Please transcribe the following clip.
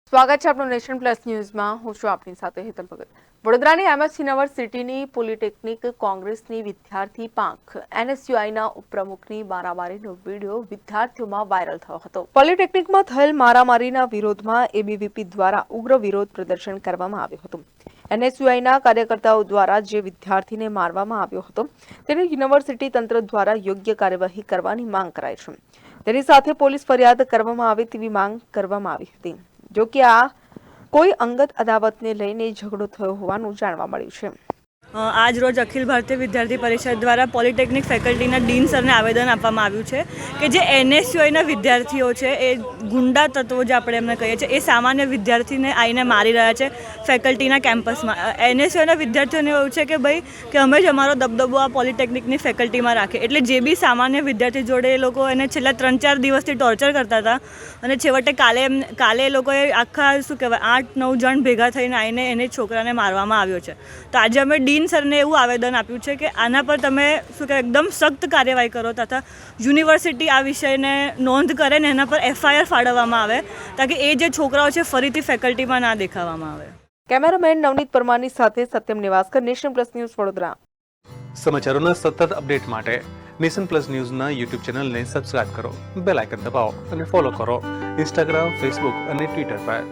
સ્વાગત છે આપણું નેશન પ્લસ ન્યૂઝમાં. હું છું આપની સાથે હેતલ ભગત. વડોદરાની એમએસ યુનિવર્સિટીની પોલિટેકનિક કોંગ્રેસની વિદ્યાર્થી પાંખ એનએસયુઆઈના ઉપપ્રમુખની મારામારીનો વિડીયો વિદ્યાર્થીઓમાં વાયરલ થયો હતો. પોલિટેકનિકમાં થયેલ મારામારીના વિરોધમાં એબીવીપી દ્વારા ઉગ્ર વિરોધ પ્રદર્શન કરવામાં આવ્યું હતું. એનએસયુઆઈના કાર્યકર્તાઓ દ્વારા જે વિદ્યાર્થીને મારવામાં આવ્યો હતો તેની યુનિવર્સિટી તંત્ર દ્વારા યોગ્ય કાર્યવાહી કરવાની માંગ કરાઈ છે. તેની સાથે પોલીસ ફરિયાદ કરવામાં આવે તેવી માંગ કરવામાં આવી હતી. જો કે આ કોઈ અંગત અદાવતને લઈને ઝઘડો થયો હોવાનું જાણવા મળ્યું છે. આજ રોજ અખિલ ભારતીય વિદ્યાર્થી પરિષદ દ્વારા પોલિટેકનિક ફેકલ્ટીના ડીન સરને આવેદન આપવામાં આવ્યું છે કે જે એનએસયુઆઈના વિદ્યાર્થીઓ છે એ ગુંડા તત્વો જે આપણે એમને કહીએ છીએ એ સામાન્ય વિદ્યાર્થીને આવીને મારી રહ્યા છે ફેકલ્ટીના કેમ્પસમાં. એનએસયુઆઈના વિદ્યાર્થીઓને એવું છે કે ભાઈ કે અમે જ અમારો દબદબો આ પોલિટેકનિકની ફેકલ્ટીમાં રાખે, એટલે જે બી સામાન્ય વિદ્યાર્થી જોડે એ લોકો એને છેલ્લા 3-4 દિવસથી ટોર્ચર કરતા હતા અને છેવટે કાલે એ લોકોએ આખા શું કહેવાય 8-9 જણ ભેગા થઈને આવીને એને છોકરાને મારવામાં આવ્યો છે. તો આજે અમે ડીન સરને એવું આવેદન આપ્યું છે કે આના પર તમે શું કહેવાય એકદમ સખ્ત કાર્યવાહી કરો તથા યુનિવર્સિટી આ વિષયને નોંધ કરે ને એના પર એફઆઈઆર ફાળવવામાં આવે તાકી એ જે છોકરાઓ છે ફરીથી ફેકલ્ટીમાં ના દેખાવામાં આવે. કેમેરામેન નવનીત પરમારની સાથે Satyam Nivaskar, nation plus news, Vadodara. સમાચારોના સતત અપડેટ માટે નેશન પ્લસ ન્યૂઝના યુટ્યુબ ચેનલને સબસ્ક્રાઇબ કરો, બેલ આઇકન દબાવો અને ફોલો કરો ઇન્સ્ટાગ્રામ, ફેસબુક અને ટ્વિટર પર.